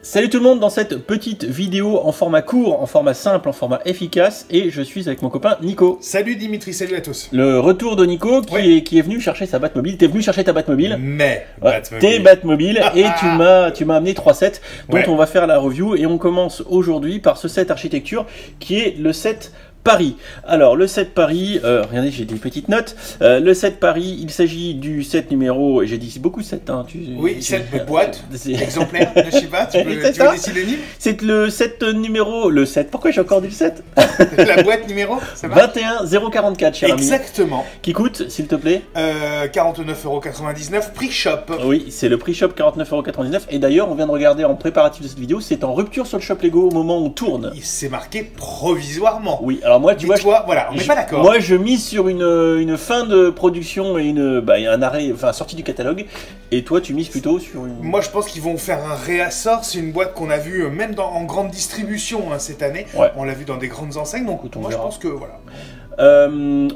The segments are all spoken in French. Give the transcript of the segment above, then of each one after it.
Salut tout le monde dans cette petite vidéo en format court, en format simple, en format efficace, et je suis avec mon copain Nico. Salut Dimitri, salut à tous. Le retour de Nico qui est venu chercher sa Batmobile. T'es venu chercher ta Batmobile. Mais T'es Batmobile et tu m'as amené 3 sets dont on va faire la review, et on commence aujourd'hui par ce set architecture qui est le set Paris. Alors le set Paris, regardez, j'ai des petites notes. Le set Paris, il s'agit du set numéro, et j'ai dit beaucoup de set, hein, oui, set de boîte, exemplaire, je sais pas, tu veux des synonymes. C'est le set numéro, le set, pourquoi j'ai encore dit le set? La boîte numéro, ça va 21044, cher ami. Exactement. Qui coûte, s'il te plaît 49,99 €, prix shop. Oui, c'est le prix shop, 49,99 €. Et d'ailleurs, on vient de regarder en préparatif de cette vidéo, c'est en rupture sur le shop Lego au moment où on tourne. C'est marqué provisoirement. Oui, alors moi, tu vois, voilà, on n'est pas d'accord. Moi, je mise sur une fin de production et un arrêt, enfin, sortie du catalogue. Et toi, tu mises plutôt sur une... Moi, je pense qu'ils vont faire un réassort. C'est une boîte qu'on a vue même en grande distribution cette année. Ouais. On l'a vu dans des grandes enseignes. Donc, moi, je pense que voilà.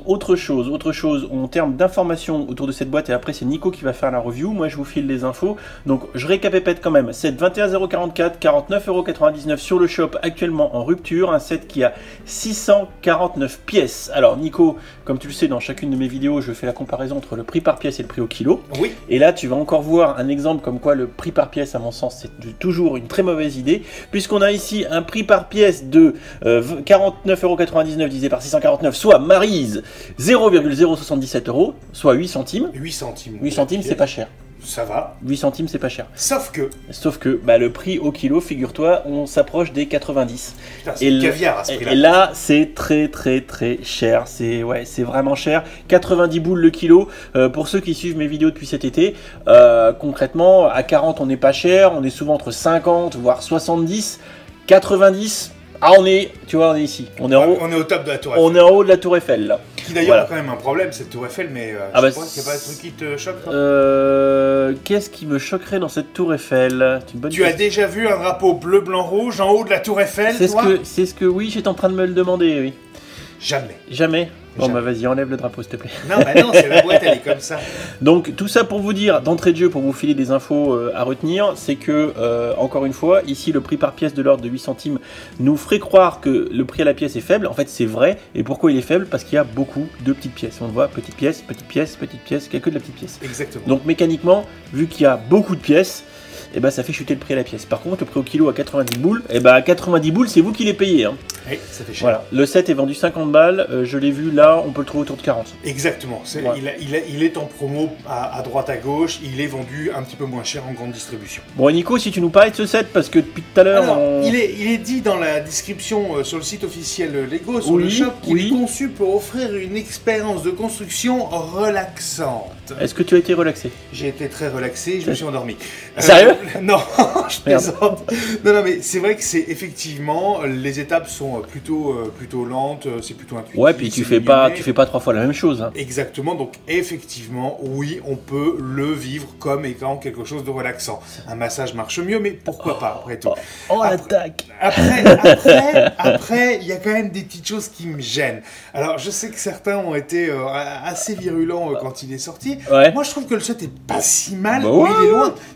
Autre chose, en termes d'informations autour de cette boîte, et après c'est Nico qui va faire la review, moi je vous file les infos. Donc je récapépète quand même, set 21,044 €, 49,99 € sur le shop, actuellement en rupture, un set qui a 649 pièces. Alors Nico, comme tu le sais, dans chacune de mes vidéos, je fais la comparaison entre le prix par pièce et le prix au kilo. Oui. Et là tu vas encore voir un exemple comme quoi le prix par pièce, à mon sens, c'est toujours une très mauvaise idée, puisqu'on a ici un prix par pièce de 49,99 € divisé par 649, soit Maryse 0,077 €, soit 8 centimes. 8 centimes. 8 centimes, c'est pas cher. Ça va. 8 centimes, c'est pas cher. Sauf que le prix au kilo, figure-toi, on s'approche des 90. Putain, c'est caviar à ce prix-là. Et là, c'est très cher. C'est vraiment cher. 90 boules le kilo. Pour ceux qui suivent mes vidéos depuis cet été, concrètement, à 40, on n'est pas cher. On est souvent entre 50, voire 70. 90. Ah, on est ici. On est au top de la Tour Eiffel. On est en haut de la Tour Eiffel, là. Qui d'ailleurs a quand même un problème, cette Tour Eiffel, mais je crois qu'il n'y a pas de truc qui te choque, toi qu'est-ce qui me choquerait dans cette Tour Eiffel? Tu as déjà vu un drapeau bleu, blanc, rouge en haut de la Tour Eiffel, C'est ce que oui, j'étais en train de me le demander, oui. Jamais. Bon, bah vas-y, enlève le drapeau, s'il te plaît. Non, bah non, c'est la boîte, elle est comme ça. Donc, tout ça pour vous dire, d'entrée de jeu, pour vous filer des infos à retenir, c'est que, encore une fois, ici, le prix par pièce de l'ordre de 8 centimes nous ferait croire que le prix à la pièce est faible. En fait, c'est vrai. Et pourquoi il est faible? Parce qu'il y a beaucoup de petites pièces. On le voit, petite pièce, il n'y a que de la petite pièce. Exactement. Donc, mécaniquement, vu qu'il y a beaucoup de pièces, et ça fait chuter le prix à la pièce. Par contre, le prix au kilo à 90 boules, à 90 boules, c'est vous qui les payez. Hein. Oui, ça fait cher. Voilà. Le set est vendu 50 balles, je l'ai vu là, on peut le trouver autour de 40. Exactement. Il est en promo à droite à gauche, il est vendu un petit peu moins cher en grande distribution. Bon, Nico, si tu nous parlais de ce set, parce que depuis tout à l'heure... Il est dit dans la description sur le site officiel Lego, sur le shop, qu'il est conçu pour offrir une expérience de construction relaxante. Est-ce que tu as été relaxé? J'ai été très relaxé, je me suis endormi. Sérieux? Non, je plaisante. Non, mais c'est vrai que effectivement, les étapes sont plutôt lentes, c'est plutôt intuitif. Ouais, puis tu fais pas 3 fois la même chose. Hein. Exactement, donc effectivement, oui, on peut le vivre comme étant quelque chose de relaxant. Un massage marche mieux, mais pourquoi pas, après tout. L'attaque. Après, il y a quand même des petites choses qui me gênent. Alors, je sais que certains ont été assez virulents quand il est sorti. Ouais. Moi, je trouve que le set est pas si mal,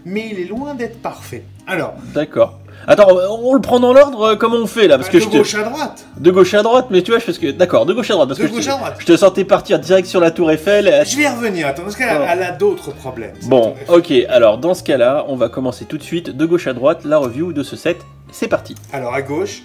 mais il est loin d'être parfait. Alors. D'accord. Attends, on le prend dans l'ordre, comment on fait là? Parce que de gauche à droite. De gauche à droite, mais tu vois, d'accord, de gauche à droite. Parce je te sentais partir direct sur la Tour Eiffel. Je vais y revenir, attends, parce qu'elle a d'autres problèmes. Bon, ok, alors dans ce cas-là, on va commencer tout de suite, de gauche à droite, la review de ce set. C'est parti. Alors, à gauche,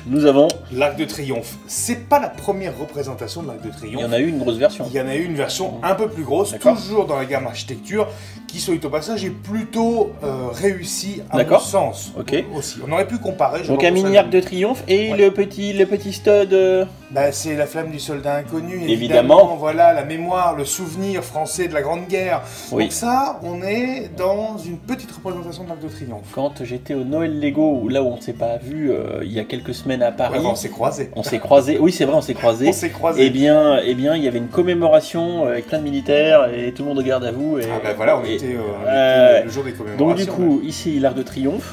nous avons... l'Arc de Triomphe. C'est pas la première représentation de l'Arc de Triomphe. Il y en a eu une grosse version. Il y en a eu une version un peu plus grosse, toujours dans la gamme architecture, qui, soit au passage, est plutôt réussie à mon sens. Ok. Aussi. On aurait pu comparer. Donc un mini Arc de Triomphe et le petit stud... c'est la flamme du soldat inconnu, évidemment. Voilà, la mémoire, le souvenir français de la Grande Guerre. Oui. Donc ça, on est dans une petite représentation de l'Arc de Triomphe. Quand j'étais au Noël Lego, là où on ne s'est pas vu il y a quelques semaines à Paris... on s'est croisés. Oui, c'est vrai, on s'est croisés. Eh bien, il y avait une commémoration avec plein de militaires et tout le monde regarde à vous. Et, on était le jour des commémorations. Donc du coup, ici, l'Arc de Triomphe.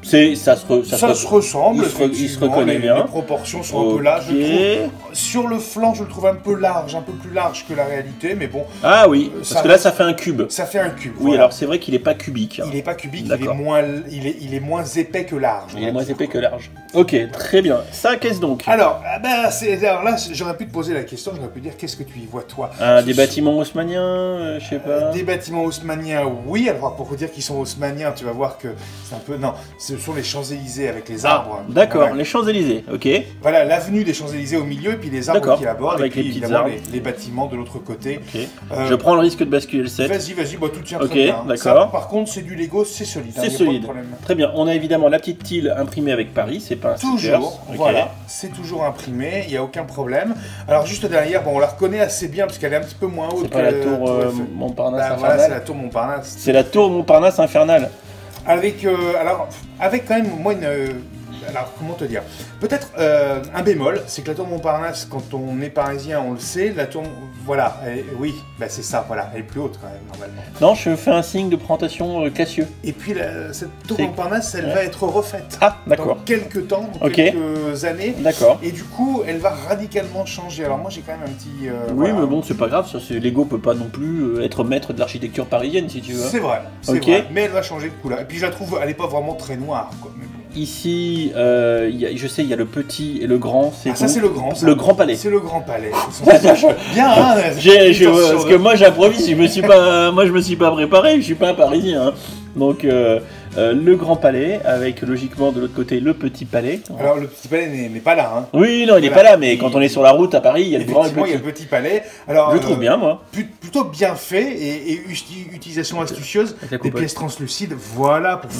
Ça se ressemble, il se reconnaît bien. Les proportions sont un peu là, je trouve. sur le flanc, je le trouve un peu large, un peu plus large que la réalité, mais bon. Ah oui, parce que là, ça fait un cube. Ça fait un cube. Oui, voilà. Alors c'est vrai qu'il n'est pas cubique. Il n'est pas cubique, il est moins épais que large. Il est moins épais que large. Ok, très bien. Ça, qu'est-ce donc? Alors, alors là, j'aurais pu te poser la question, j'aurais pu dire, qu'est-ce que tu y vois, toi? Des bâtiments haussmanniens, je sais pas. Des bâtiments haussmanniens, oui. Alors, pour vous dire qu'ils sont haussmanniens, tu vas voir que c'est un peu... Non, ce sont les Champs-Élysées avec les arbres. D'accord, voilà. Les Champs-Élysées, ok. Voilà, l'avenue des Champs-Élysées au milieu, et puis les arbres qui l'abordent, et puis les évidemment les bâtiments de l'autre côté. Okay. Je prends le risque de basculer le set. Vas-y, bah, tout tient très bien. D'accord. Par contre, c'est du Lego, c'est solide. C'est solide. Très bien. On a évidemment la petite tile imprimée avec Paris, c'est pas un toujours, voilà, c'est toujours imprimé, il n'y a aucun problème. Alors juste derrière, bon, on la reconnaît assez bien parce qu'elle est un petit peu moins haute. C'est pas la tour Montparnasse infernale. Voilà, c'est la tour Montparnasse. C'est la tour Montparnasse infernale. Avec quand même moi alors, comment te dire? Peut-être un bémol, c'est que la tour Montparnasse, quand on est parisien, on le sait, la tour, voilà, oui, c'est ça, voilà, elle est plus haute quand même, normalement. Non, je fais un signe de présentation Cassieux. Et puis, cette tour Montparnasse, elle va être refaite. Ah, d'accord. Dans quelques temps, dans quelques années. D'accord. Et du coup, elle va radicalement changer. Alors moi, j'ai quand même un petit... oui, mais bon, c'est pas grave, ça, Lego peut pas non plus être maître de l'architecture parisienne, si tu veux. C'est vrai, c'est vrai, mais elle va changer de couleur. Et puis, je la trouve, elle est pas vraiment très noire, quoi. Mais bon. Ici, je sais, il y a le petit et le grand. Ça, c'est le grand. Le Grand Palais. C'est le Grand Palais. Bien, hein. Parce que moi, j'improvise. Je me suis pas préparé. Je suis pas un Parisien. Hein. Donc, le Grand Palais, avec logiquement de l'autre côté le Petit Palais. Alors, le Petit Palais n'est pas là. Hein. Oui, non, il n'est pas là. Mais quand on est sur la route à Paris, il y a le Grand et le Petit. Il y a le Petit Palais. Alors, je le trouve bien, moi. Plutôt bien fait et utilisation astucieuse des pièces translucides. Voilà, pour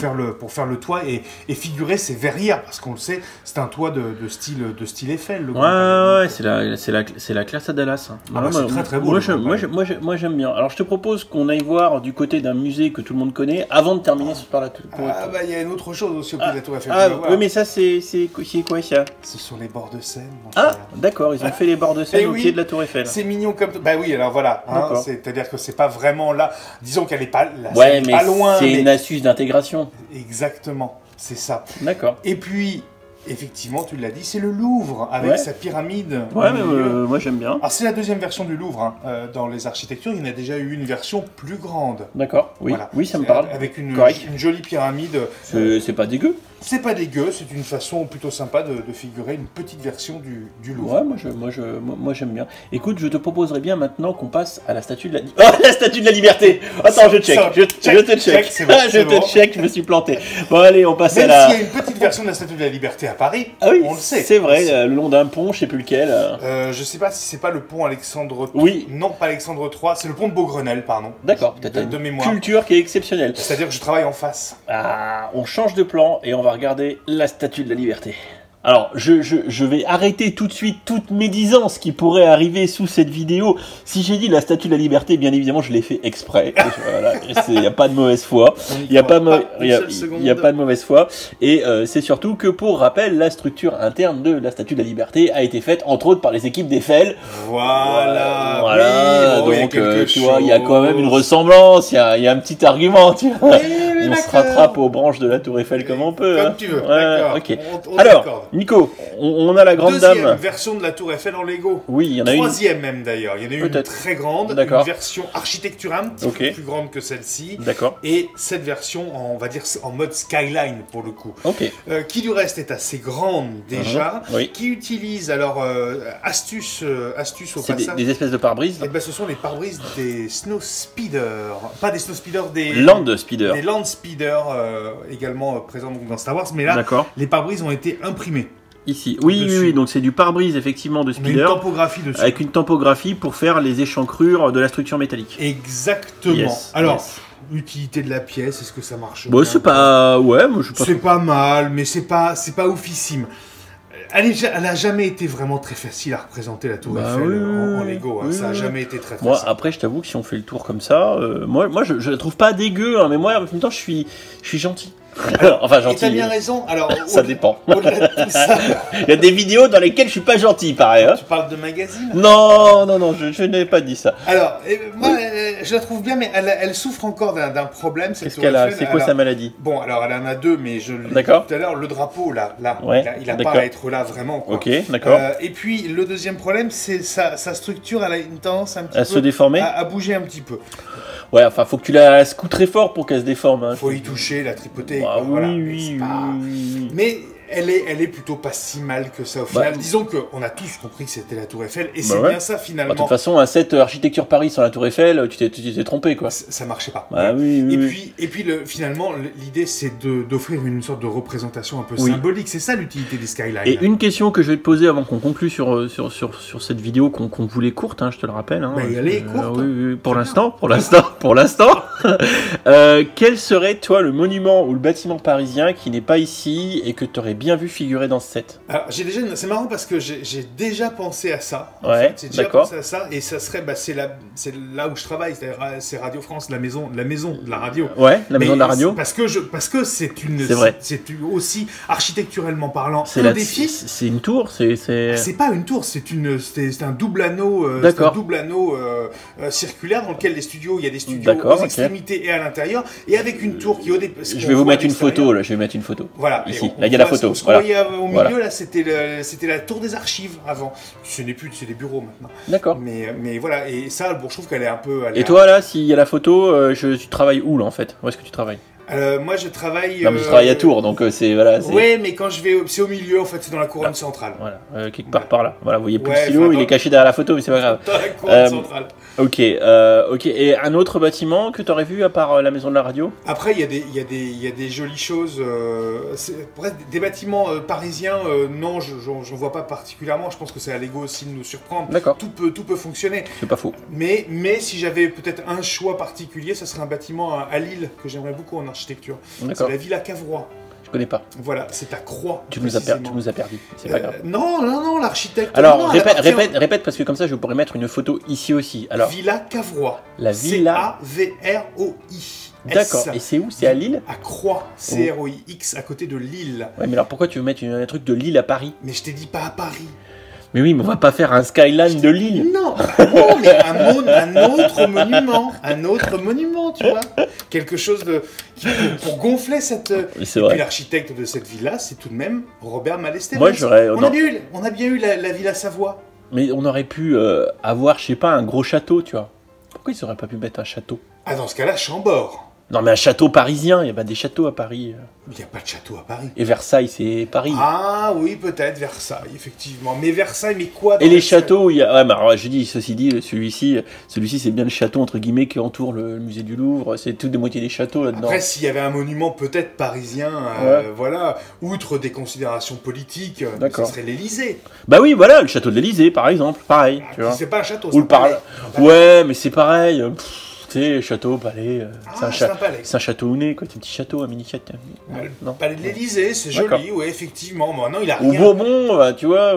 faire le toit et figurer ses verrières, parce qu'on le sait, c'est un toit de style Eiffel. Ouais, c'est la classe à Dallas. Hein. C'est très très beau. Moi, j'aime bien. Alors, je te propose qu'on aille voir du côté d'un musée que tout le monde connaît avant de terminer par la tour. Il y a une autre chose aussi au pied de la tour Eiffel. Oui, mais ça, c'est quoi ça? Ce sont les bords de Seine. D'accord, ils ont fait les bords de Seine au pied de la tour Eiffel. C'est mignon comme... Bah oui, alors voilà. Hein, c'est-à-dire que c'est pas vraiment là. Disons qu'elle est pas là. Ouais, mais pas loin. C'est une astuce d'intégration. Exactement, c'est ça. D'accord. Et puis... Effectivement, tu l'as dit, c'est le Louvre avec sa pyramide. Ouais, mais moi j'aime bien. Alors c'est la deuxième version du Louvre. Hein. Dans les architectures, il y en a déjà eu une version plus grande. D'accord, oui, voilà. Oui, ça me parle. Avec une jolie pyramide. C'est pas dégueu. C'est pas dégueu, c'est une façon plutôt sympa de figurer une petite version du Louvre. Ouais, moi j'aime bien. Écoute, je te proposerais bien maintenant qu'on passe à la statue de la... la statue de la liberté. Attends, je check. Je te check. Je me suis planté. Bon allez, on passe à la... Même s'il y a une petite version de la statue de la liberté à Paris, on le sait. C'est vrai, le long d'un pont, je sais plus lequel. Je sais pas si c'est pas le pont Alexandre III. Oui. Non, pas Alexandre III, c'est le pont de Beaugrenelle, pardon. D'accord, peut-être de mémoire. Culture qui est exceptionnelle. C'est-à-dire que je travaille en face. On change de plan et on va regarder la statue de la liberté. Alors, je vais arrêter tout de suite toute médisance qui pourrait arriver sous cette vidéo. Si j'ai dit la statue de la liberté, bien évidemment, je l'ai fait exprès. Voilà, il n'y a pas de mauvaise foi. Il n'y a pas de mauvaise foi. Et c'est surtout que, pour rappel, la structure interne de la statue de la liberté a été faite, entre autres, par les équipes d'Eiffel. Voilà. Oui, donc, tu vois, il y a quand même une ressemblance. Il y a un petit argument, tu vois. On se rattrape aux branches de la tour Eiffel comme on peut. Comme tu veux, d'accord. Okay. Alors, Nico, on a la grande deuxième dame. Version de la tour Eiffel en Lego. Oui, il y en a Troisième même d'ailleurs. Il y en a eu une très grande, une version architecturale un petit peu plus grande que celle-ci. D'accord. Et cette version, on va dire en mode skyline pour le coup. Qui du reste est assez grande déjà. Qui utilise alors astuce au passage. Des espèces de pare-brise. Et ben ce sont les pare-brise des Snow Speeder, pas des Snow Speeder, des Land Speeder. Des Land Speeder également présents dans Star Wars, mais là les pare-brise ont été imprimés. Ici, oui, donc c'est du pare-brise effectivement de Speeder. Une tempographie dessus. Avec une tempographie pour faire les échancrures de la structure métallique. Exactement. Alors, l'utilité de la pièce, est-ce que ça marche bien? C'est pas... Ouais, moi je sais pas. C'est pas mal, mais c'est pas oufissime. Elle a jamais été vraiment très facile à représenter la tour Eiffel en Lego. Hein. Ça a jamais été très facile. Moi, après, je t'avoue que si on fait le tour comme ça, moi je la trouve pas dégueu, hein, mais moi, en même temps, je suis gentil. Enfin, Et t'as gentil. bien raison. Alors, Ça dépend. Au-delà de tout ça, Il y a des vidéos dans lesquelles je suis pas gentil, pareil. Hein. tu parles de magazine. Non, je n'ai pas dit ça. Alors, moi, je la trouve bien, mais elle souffre encore d'un problème. cette Qu'est-ce Tour qu'elle a? Eiffel. C'est quoi Alors, sa maladie? Bon, alors elle en a deux, mais je l'ai dit D'accord. tout à l'heure, le drapeau, là, Ouais, il a d'accord. pas à être là vraiment. Quoi. Ok, d'accord. Et puis, le deuxième problème, c'est sa structure, elle a une tendance un petit À peu se déformer? à bouger un petit peu. Ouais, enfin, faut que tu la secoues très fort pour qu'elle se déforme. Hein. Faut y toucher, la tripoter. Ah quoi, oui, voilà. oui, C'est pas- oui. Mais elle est plutôt pas si mal que ça au Bah, final. Disons qu'on a tous compris que c'était la Tour Eiffel, et Bah c'est ouais. bien ça Bah, finalement. de toute façon, un set architecture Paris sans la Tour Eiffel, tu t'es trompé, quoi. Ça marchait pas. Bah oui, oui, Et oui. puis finalement, l'idée c'est d'offrir une sorte de représentation un peu Oui. symbolique. C'est ça l'utilité des skylines. Et une question que je vais te poser avant qu'on conclue sur cette vidéo qu'on voulait courte, hein, je te le rappelle. Hein, Bah, elle est courte. oui, oui, pour C'est l'instant, pour l'instant. Quel serait, toi, le monument ou le bâtiment parisien qui n'est pas ici et que tu aurais bien vu figurer dans ce set? Alors, c'est marrant parce que j'ai déjà pensé à ça. en Ouais, fait. J'ai déjà d'accord. pensé à ça, et ça serait, c'est là où je travaille, c'est Radio France, la maison de la radio. Ouais, la maison de la Mais radio. Parce que c'est C'est vrai. c'est aussi architecturellement parlant C'est un défi. c'est une tour, c'est. C'est pas une tour, c'est un double anneau, D'accord. circulaire dans lequel il y a des studios D'accord, aux ok. extrémités et à l'intérieur, et avec une tour qui au départ. Je vais vous mettre une photo, là, je vais mettre une photo. Voilà. Ici. Et Là, il y a la voit photo, Ce qu'on voilà. voyait au milieu, Voilà. là, c'était la tour des archives avant. Ce n'est plus, c'est des bureaux maintenant. D'accord. Mais voilà, et ça, bon, je trouve qu'elle est un peu. Et toi, là, s'il y a la photo, tu travailles où, là, en fait? Où est-ce que tu travailles? Moi, je travaille. Non, mais je travaille à Tours, donc c'est. Voilà, c'est. Ouais, mais quand je vais. C'est au milieu, en fait, c'est dans la couronne centrale. Voilà, quelque part par là. Voilà, vous voyez plus Ouais, le stylo, enfin, il est caché derrière la photo, mais c'est pas grave. Dans la couronne centrale. Ok, ok. Et un autre bâtiment que tu aurais vu à part la maison de la radio? Après, il y a des jolies choses. Bref, des bâtiments parisiens, non, j'en vois pas particulièrement. Je pense que c'est à l'ego aussi de nous surprendre. D'accord. Tout peut fonctionner. C'est pas faux. Mais si j'avais peut-être un choix particulier, ça serait un bâtiment à Lille que j'aimerais beaucoup en architecture. C'est D'accord. la Villa Cavrois. Je connais pas. Voilà, c'est à Croix. Tu nous as précisément. perdu. C'est pas grave. Non, l'architecte. Alors, non, répète, parce que comme ça, je pourrais mettre une photo ici aussi. Alors, Villa Cavrois. la villa. C-A-V-R-O-I. D'accord. Et c'est où? C'est à Lille? À Croix. C-R-O-I-X, à côté de Lille. Ouais, mais alors pourquoi tu veux mettre un truc de Lille à Paris? Mais je t'ai dit pas à Paris. Mais oui, mais on va pas faire un skyline de Lille. Non, mais un autre monument, tu vois. Quelque chose pour gonfler cette. Oui, c'est Et vrai. puis l'architecte de cette villa, c'est tout de même Robert Malestéros. Moi, j'aurais. On non. a bien eu la Villa Savoie. Mais on aurait pu avoir, je sais pas, un gros château, tu vois. Pourquoi ils auraient pas pu mettre un château? Ah, dans ce cas-là, Chambord. Non, mais un château parisien, il y a pas des châteaux à Paris. Il n'y a pas de château à Paris. Et Versailles, c'est Paris. Ah oui, peut-être Versailles, effectivement. Mais Versailles, mais quoi dans Et les Versailles châteaux, il y a. Ouais, mais alors, je dis, ceci dit, celui-ci, c'est bien le château, entre guillemets, qui entoure le musée du Louvre. C'est tout des moitiés des châteaux là-dedans. Après, s'il y avait un monument peut-être parisien, Ouais. voilà, outre des considérations politiques, ça D'accord. serait l'Élysée. Bah oui, voilà, le château de l'Élysée, par exemple, pareil. Tu vois. C'est pas un château, Ou c'est le un palais. palais. Ouais, mais c'est pareil. Tu sais, château, palais. Ah, c'est un palais. C'est un château né, quoi. C'est un petit château, un mini château. Le Non. palais de l'Élysée, c'est D'accord. joli, ouais, effectivement. Bon, non, il a Ou rien. Bourbon, bah, tu vois.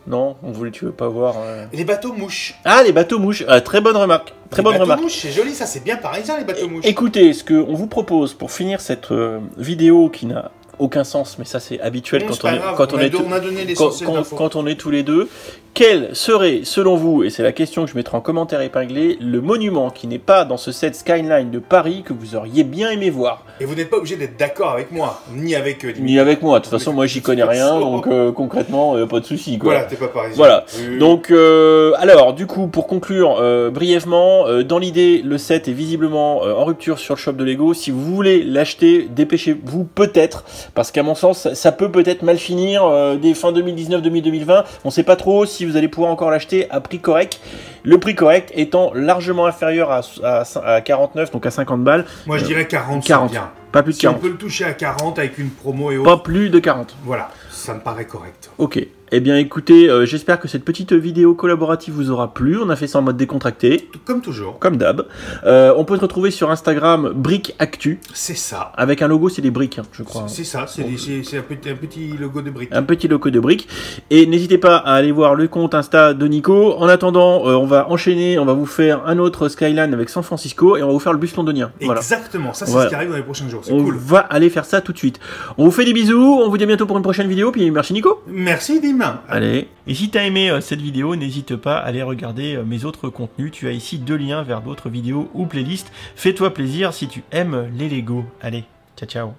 Non, tu veux pas voir. Les bateaux mouches. Ah, les bateaux mouches. Très bonne remarque. Très bonne Les bateaux remarque. mouches, c'est joli, ça, c'est bien parisien, les bateaux mouches. Écoutez, ce qu'on vous propose pour finir cette vidéo qui n'a aucun sens, mais ça c'est habituel Non, quand c'est pas grave, quand on on a est don- tous- on a donné l'essentiel d'infos. quand on est tous les deux. Quel serait, selon vous, et c'est la question que je mettrai en commentaire épinglé, le monument qui n'est pas dans ce set Skyline de Paris que vous auriez bien aimé voir? Et vous n'êtes pas obligé d'être d'accord avec moi, ni avec Ni avec moi. De toute façon, moi j'y connais rien, donc concrètement, pas de souci, quoi. Voilà, t'es pas parisien. Voilà. Donc, alors, du coup, pour conclure brièvement, dans l'idée, le set est visiblement en rupture sur le shop de Lego. Si vous voulez l'acheter, dépêchez-vous peut-être, parce qu'à mon sens, ça peut peut-être mal finir des fins 2019, 2020. On sait pas trop si vous allez pouvoir encore l'acheter à prix correct. Le prix correct étant largement inférieur à 49, donc à 50 balles. Moi, je dirais 40, 40. c'est bien. Pas plus de Si on 40. peut le toucher à 40 avec une promo et Pas autres, plus de 40. voilà, ça me paraît correct. Ok. Eh bien écoutez, j'espère que cette petite vidéo collaborative vous aura plu. On a fait ça en mode décontracté. Comme toujours. Comme d'hab. On peut se retrouver sur Instagram Brick Actu. C'est ça. Avec un logo, c'est des briques, hein, je crois. C'est ça, c'est un petit logo de briques. Un petit logo de briques. Et n'hésitez pas à aller voir le compte Insta de Nico. En attendant, on va enchaîner, on va vous faire un autre Skyline avec San Francisco et on va vous faire le bus londonien. Exactement, voilà. ça c'est ce qui arrive dans les prochains jours, c'est cool. On va aller faire ça tout de suite. On vous fait des bisous, on vous dit à bientôt pour une prochaine vidéo, puis merci Nico. Merci Dim. Allez. Et si t'as aimé cette vidéo, n'hésite pas à aller regarder mes autres contenus. Tu as ici 2 liens vers d'autres vidéos ou playlists. Fais-toi plaisir si tu aimes les Lego. Allez, ciao ciao.